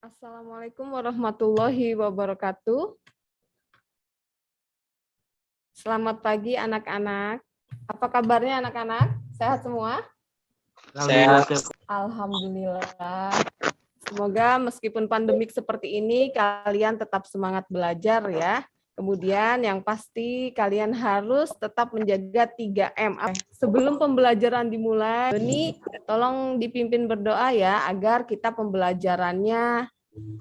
Assalamualaikum warahmatullahi wabarakatuh. Selamat pagi anak-anak. Apa kabarnya anak-anak? Sehat semua? Sehat. Alhamdulillah. Semoga meskipun pandemik seperti ini, kalian tetap semangat belajar ya. Kemudian yang pasti kalian harus tetap menjaga 3M. Sebelum pembelajaran dimulai, ini tolong dipimpin berdoa ya, agar kita pembelajarannya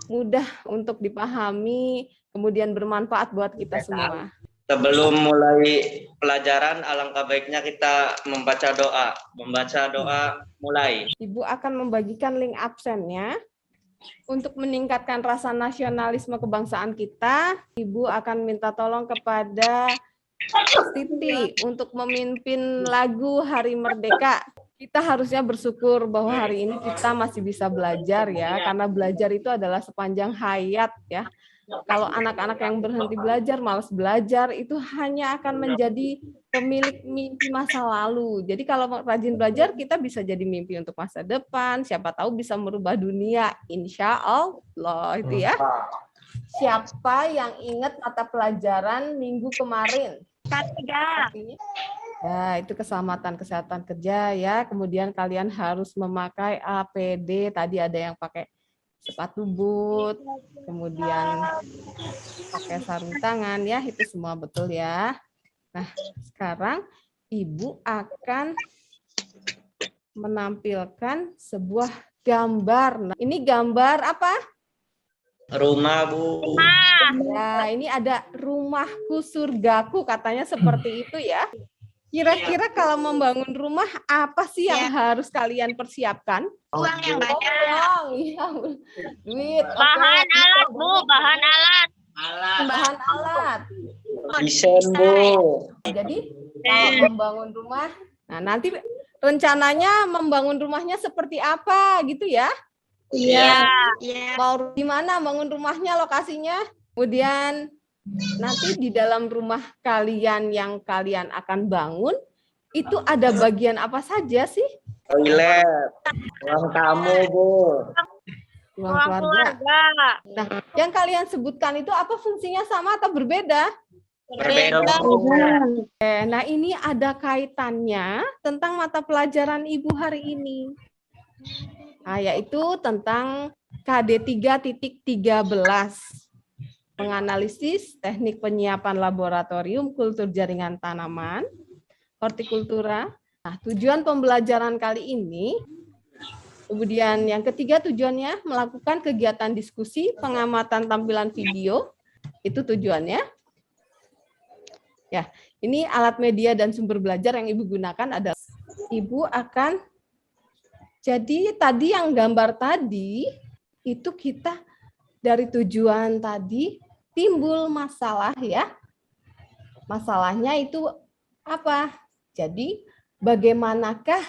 mudah untuk dipahami, kemudian bermanfaat buat kita semua. Sebelum mulai pelajaran, alangkah baiknya kita membaca doa. Membaca doa mulai. Ibu akan membagikan link absennya. Untuk meningkatkan rasa nasionalisme kebangsaan kita, Ibu akan minta tolong kepada Siti untuk memimpin lagu Hari Merdeka. Kita harusnya bersyukur bahwa hari ini kita masih bisa belajar ya, karena belajar itu adalah sepanjang hayat ya. Kalau anak-anak yang berhenti belajar, malas belajar, itu hanya akan menjadi pemilik mimpi masa lalu. Jadi kalau rajin belajar, kita bisa jadi mimpi untuk masa depan. Siapa tahu bisa merubah dunia, insya Allah itu ya. Siapa yang ingat mata pelajaran minggu kemarin? Ketiga. Ya, itu keselamatan kesehatan kerja ya. Kemudian kalian harus memakai APD. Tadi ada yang pakai sepatu boot, kemudian pakai sarung tangan ya, itu semua betul ya. Nah, sekarang Ibu akan menampilkan sebuah gambar. Nah, ini gambar apa? Rumah, Bu. Ya, ini ada rumahku surgaku, katanya seperti itu ya. Kira-kira kalau membangun rumah, apa sih yang harus kalian persiapkan? Uang yang banyak. Uang, ya. Duit. Bahan alat, Bu. Bahan alat. Bahan alat. Desain, Bu. Jadi, kalau membangun rumah, nah nanti rencananya membangun rumahnya seperti apa gitu ya? Iya. Mau di mana bangun rumahnya, lokasinya? Kemudian nanti di dalam rumah kalian yang kalian akan bangun, itu ada bagian apa saja sih? Toilet. Ruang tamu, Bu. Ruang keluarga. Nah, yang kalian sebutkan itu apa fungsinya, sama atau berbeda? Berbeda. Nah, ini ada kaitannya tentang mata pelajaran Ibu hari ini. Nah, yaitu tentang KD 3.13. Menganalisis teknik penyiapan laboratorium kultur jaringan tanaman, hortikultura. Nah, tujuan pembelajaran kali ini, kemudian yang ketiga tujuannya melakukan kegiatan diskusi, pengamatan tampilan video, itu tujuannya. Ya, ini alat media dan sumber belajar yang Ibu gunakan adalah Ibu akan, jadi tadi yang gambar tadi, itu kita dari tujuan tadi timbul masalah ya. Masalahnya itu apa? Jadi bagaimanakah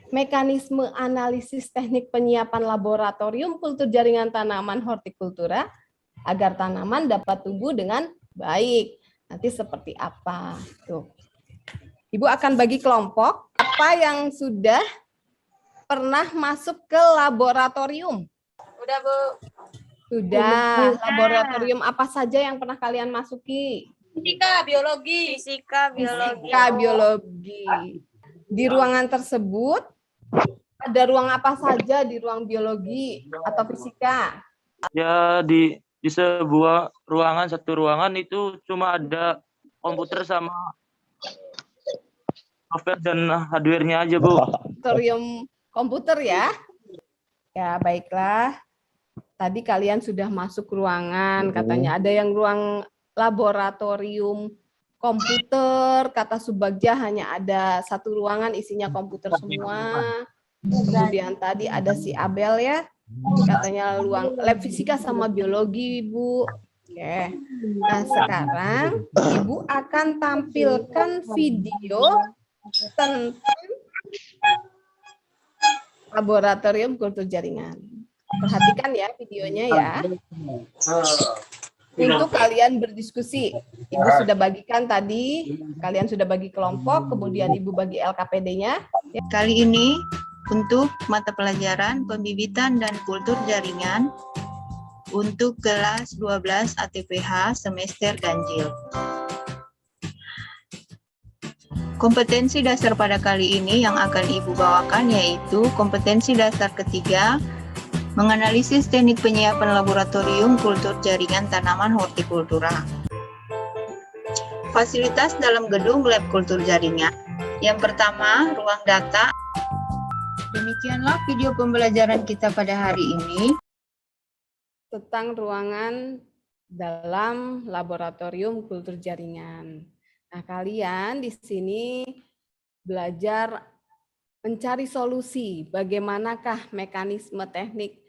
mekanisme analisis teknik penyiapan laboratorium kultur jaringan tanaman hortikultura agar tanaman dapat tumbuh dengan baik. Nanti seperti apa? Tuh. Ibu akan bagi kelompok apa yang sudah pernah masuk ke laboratorium. Udah, Bu. Sudah. Laboratorium apa saja yang pernah kalian masuki? Fisika, biologi. Fisika, biologi. Fisika, biologi. Di ruangan tersebut ada ruang apa saja di ruang biologi atau fisika? Ya, di sebuah ruangan, satu ruangan itu cuma ada komputer sama software dan hardware-nya aja, Bu. Laboratorium komputer ya? Ya, baiklah. Tadi kalian sudah masuk ruangan, katanya ada yang ruang laboratorium komputer, kata Subagja hanya ada satu ruangan isinya komputer semua. Kemudian tadi ada si Abel ya, katanya ruang lab fisika sama biologi, Bu. Oke. Nah, sekarang Ibu akan tampilkan video tentang laboratorium kultur jaringan. Perhatikan ya videonya ya. Untuk kalian berdiskusi. Ibu sudah bagikan tadi, kalian sudah bagi kelompok, kemudian Ibu bagi LKPD-nya. Kali ini untuk mata pelajaran pembibitan dan kultur jaringan untuk kelas 12 ATPH semester ganjil. Kompetensi dasar pada kali ini yang akan Ibu bawakan yaitu kompetensi dasar ketiga, menganalisis teknik penyiapan laboratorium kultur jaringan tanaman hortikultura. Fasilitas dalam gedung lab kultur jaringan. Yang pertama, ruang data. Demikianlah video pembelajaran kita pada hari ini. Tentang ruangan dalam laboratorium kultur jaringan. Nah, kalian di sini belajar mencari solusi bagaimanakah mekanisme teknik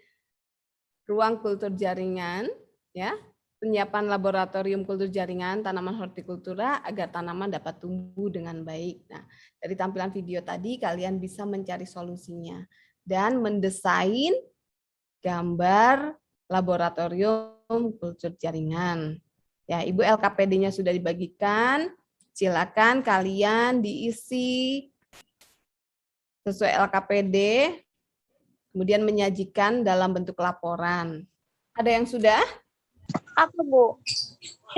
ruang kultur jaringan, ya, penyiapan laboratorium kultur jaringan tanaman hortikultura agar tanaman dapat tumbuh dengan baik. Nah, dari tampilan video tadi kalian bisa mencari solusinya dan mendesain gambar laboratorium kultur jaringan. Ya, Ibu LKPD-nya sudah dibagikan. Silakan kalian diisi sesuai LKPD, kemudian menyajikan dalam bentuk laporan. Ada yang sudah? Apa, Bu?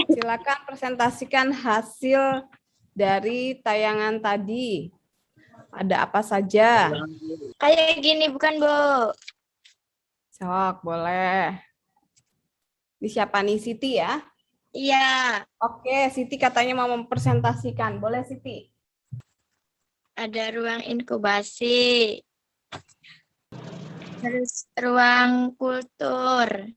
Silakan presentasikan hasil dari tayangan tadi. Ada apa saja? Kayak gini bukan, Bu? Sok, boleh. Ini siapa nih, Siti ya? Iya. Oke, Siti katanya mau mempresentasikan. Boleh, Siti? Ada ruang inkubasi. Terus ruang kultur.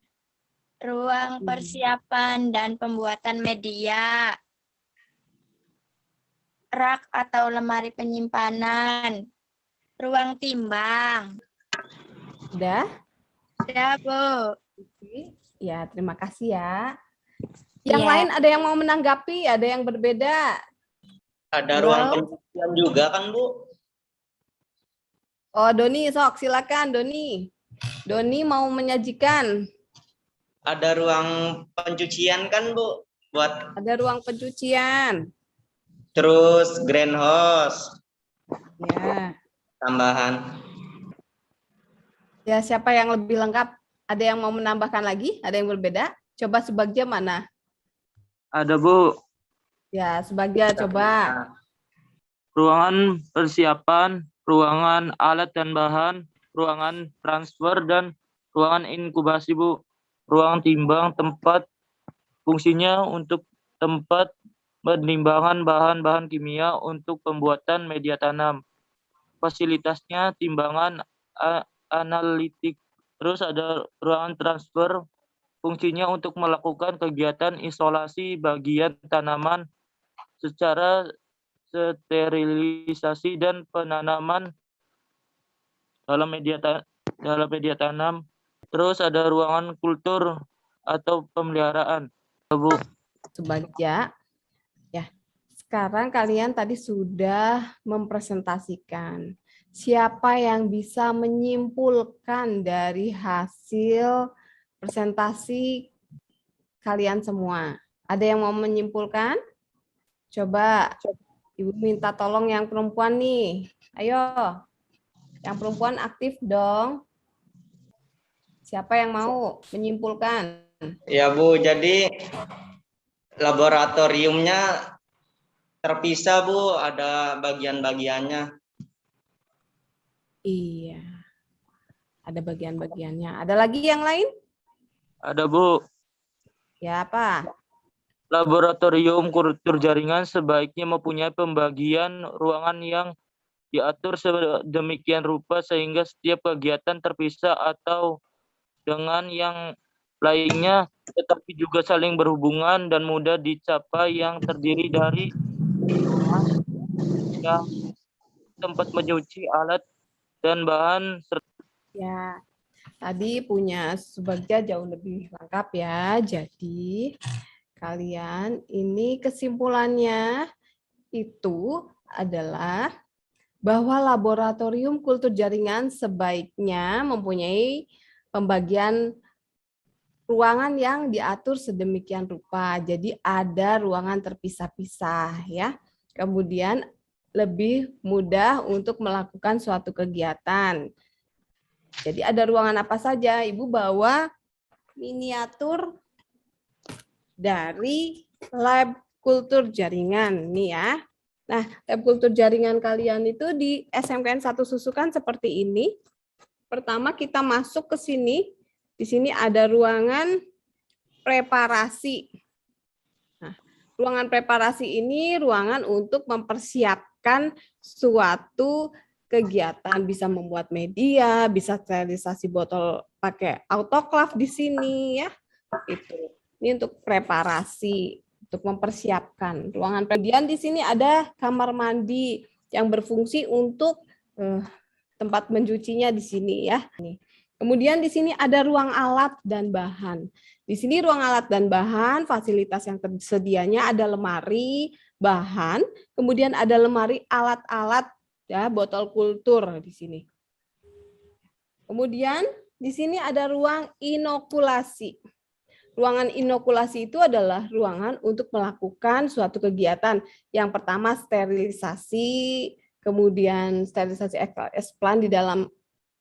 Ruang persiapan dan pembuatan media. Rak atau lemari penyimpanan. Ruang timbang. Udah? Ada, Bu. Ya, terima kasih ya. Yang Iya. lain ada yang mau menanggapi, ada yang berbeda. Ada ruang pencucian juga kan, Bu? Oh, Doni, sok silakan Doni. Doni mau menyajikan. Ada ruang pencucian kan, Bu? Buat Ada ruang pencucian. terus greenhouse Ya. tambahan. Ya, siapa yang lebih lengkap? Ada yang mau menambahkan lagi? Ada yang berbeda? Coba Subagja mana? Ada, Bu. Ya, Subagja coba. Ruangan persiapan, ruangan alat dan bahan, ruangan transfer, dan ruangan inkubasi, Bu. Ruang timbang tempat fungsinya untuk tempat penimbangan bahan-bahan kimia untuk pembuatan media tanam. Fasilitasnya timbangan analitik. Terus ada ruangan transfer, fungsinya untuk melakukan kegiatan isolasi bagian tanaman secara sterilisasi dan penanaman dalam media tanam. Terus ada ruangan kultur atau pemeliharaan. Bu. Subagja. Ya. Sekarang kalian tadi sudah mempresentasikan. Siapa yang bisa menyimpulkan dari hasil presentasi kalian semua? Ada yang mau menyimpulkan? Coba Ibu minta tolong yang perempuan nih. Ayo. Yang perempuan aktif dong. Siapa yang mau menyimpulkan? Ya, Bu, jadi laboratoriumnya terpisah, Bu, ada bagian-bagiannya. Iya. Ada bagian-bagiannya. Ada lagi yang lain? Ada, Bu. Ya, apa? Laboratorium kultur jaringan sebaiknya mempunyai pembagian ruangan yang diatur sedemikian rupa sehingga setiap kegiatan terpisah atau dengan yang lainnya, tetapi juga saling berhubungan dan mudah dicapai, yang terdiri dari yang tempat mencuci, alat dan bahan. Ya, tadi punya Subagja jauh lebih lengkap ya. Jadi kalian ini kesimpulannya itu adalah bahwa laboratorium kultur jaringan sebaiknya mempunyai pembagian ruangan yang diatur sedemikian rupa. Jadi ada ruangan terpisah-pisah ya. Kemudian lebih mudah untuk melakukan suatu kegiatan. Jadi ada ruangan apa saja? Ibu bawa miniatur dari lab kultur jaringan nih ya. Nah, lab kultur jaringan kalian itu di SMKN 1 Susukan seperti ini. Pertama kita masuk ke sini. Di sini ada ruangan preparasi. Nah, ruangan preparasi ini ruangan untuk mempersiapkan suatu kegiatan, bisa membuat media, bisa sterilisasi botol pakai autoclave di sini ya. Itu. Ini untuk preparasi, untuk mempersiapkan ruangan. Kemudian di sini ada kamar mandi yang berfungsi untuk tempat mencucinya di sini ya. Kemudian di sini ada ruang alat dan bahan. Di sini ruang alat dan bahan, fasilitas yang tersedianya ada lemari bahan, kemudian ada lemari alat-alat ya, botol kultur di sini. Kemudian di sini ada ruang inokulasi. Ruangan inokulasi itu adalah ruangan untuk melakukan suatu kegiatan. Yang pertama sterilisasi, kemudian sterilisasi eksplan di dalam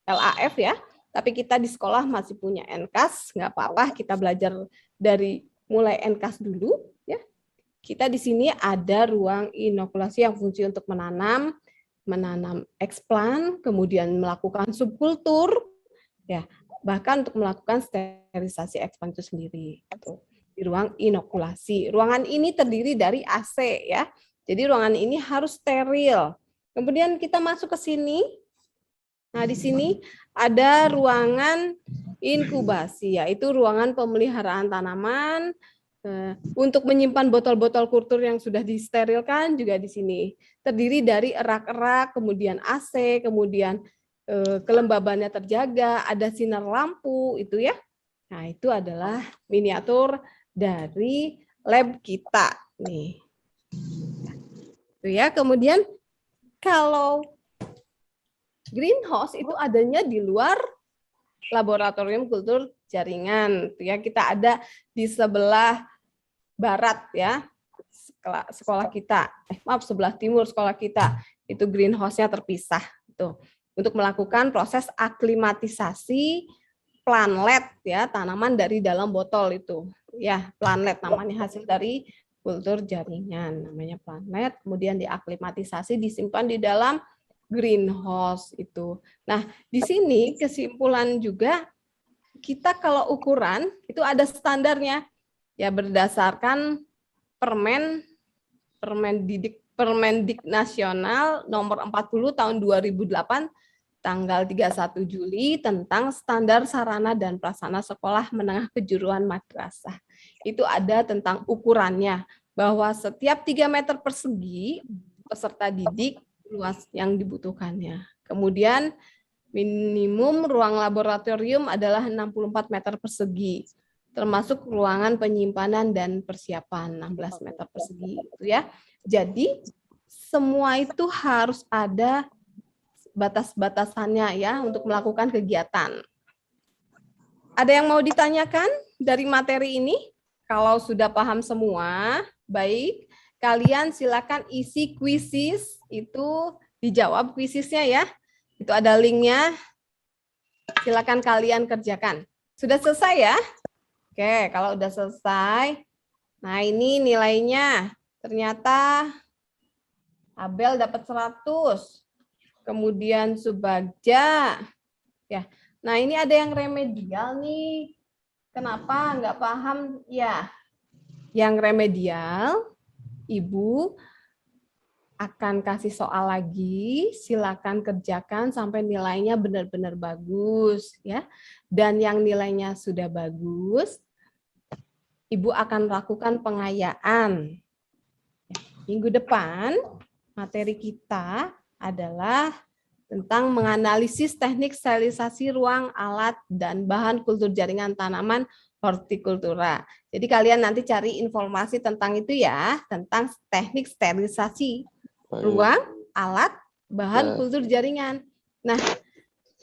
LAF ya. Tapi kita di sekolah masih punya NKAS, nggak apa-apa, kita belajar dari mulai NKAS dulu ya. Kita di sini ada ruang inokulasi yang fungsi untuk menanam eksplan, kemudian melakukan subkultur ya. Bahkan untuk melakukan sterilisasi eksplan itu sendiri di ruang inokulasi. Ruangan ini terdiri dari AC ya. Jadi ruangan ini harus steril. Kemudian kita masuk ke sini. Nah, di sini ada ruangan inkubasi, yaitu ruangan pemeliharaan tanaman untuk menyimpan botol-botol kultur yang sudah disterilkan juga di sini. Terdiri dari erak-erak, kemudian AC, kemudian kelembabannya terjaga, ada sinar lampu itu ya. Nah, itu adalah miniatur dari lab kita nih. Itu ya. Kemudian kalau greenhouse itu adanya di luar laboratorium kultur jaringan. Itu ya, kita ada di sebelah barat ya. Sekolah kita. Sebelah timur sekolah kita. Itu greenhouse-nya terpisah itu. Untuk melakukan proses aklimatisasi planlet ya, tanaman dari dalam botol itu ya, planlet namanya, hasil dari kultur jaringan namanya planlet, kemudian diaklimatisasi, disimpan di dalam greenhouse itu. Nah, di sini kesimpulan juga, kita kalau ukuran itu ada standarnya ya, berdasarkan Permendik Nasional nomor 40 tahun 2008 tanggal 31 Juli tentang standar sarana dan prasarana sekolah menengah kejuruan madrasah. Itu ada tentang ukurannya, bahwa setiap 3 meter persegi peserta didik luas yang dibutuhkannya. Kemudian minimum ruang laboratorium adalah 64 meter persegi, termasuk ruangan penyimpanan dan persiapan 16 meter persegi itu ya. Jadi semua itu harus ada batas-batasannya ya untuk melakukan kegiatan. Ada yang mau ditanyakan dari materi ini? Kalau sudah paham semua, baik, kalian silakan isi kuisis, itu dijawab kuisisnya ya. Itu ada linknya, silakan kalian kerjakan. Sudah selesai ya? Oke, kalau udah selesai, nah ini nilainya. Ternyata Abel dapat 100. Kemudian Subagja. Ya. Nah, ini ada yang remedial nih. Kenapa nggak paham? Ya. Yang remedial, Ibu akan kasih soal lagi, silakan kerjakan sampai nilainya benar-benar bagus ya. Dan yang nilainya sudah bagus, Ibu akan lakukan pengayaan. Minggu depan materi kita adalah tentang menganalisis teknik sterilisasi ruang, alat, dan bahan kultur jaringan tanaman hortikultura. Jadi kalian nanti cari informasi tentang itu ya, tentang teknik sterilisasi ruang, alat, bahan kultur jaringan. Nah,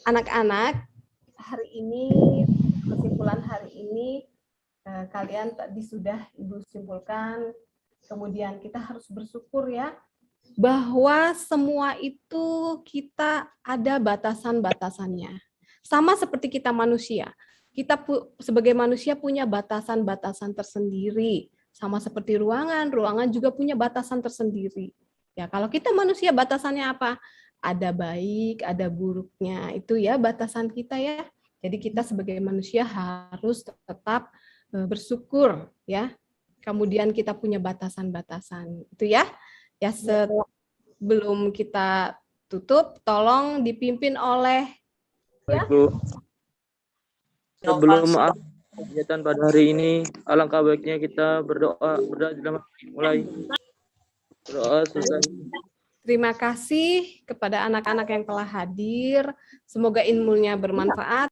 anak-anak, hari ini, kesimpulan hari ini, kalian tadi sudah Ibu simpulkan, kemudian kita harus bersyukur ya, bahwa semua itu kita ada batasan-batasannya. Sama seperti kita manusia. kita sebagai manusia punya batasan-batasan tersendiri. Sama seperti ruangan juga punya batasan tersendiri. Ya, kalau kita manusia batasannya apa? Ada baik, ada buruknya. Itu ya batasan kita ya. Jadi kita sebagai manusia harus tetap bersyukur ya. Kemudian kita punya batasan-batasan. Itu ya. Ya, sebelum kita tutup, tolong dipimpin oleh ya. Bu. Sebelum kegiatan pada hari ini, alangkah baiknya kita berdoa dalam mulai berdoa selesai. Terima kasih kepada anak-anak yang telah hadir. Semoga ilmunya bermanfaat.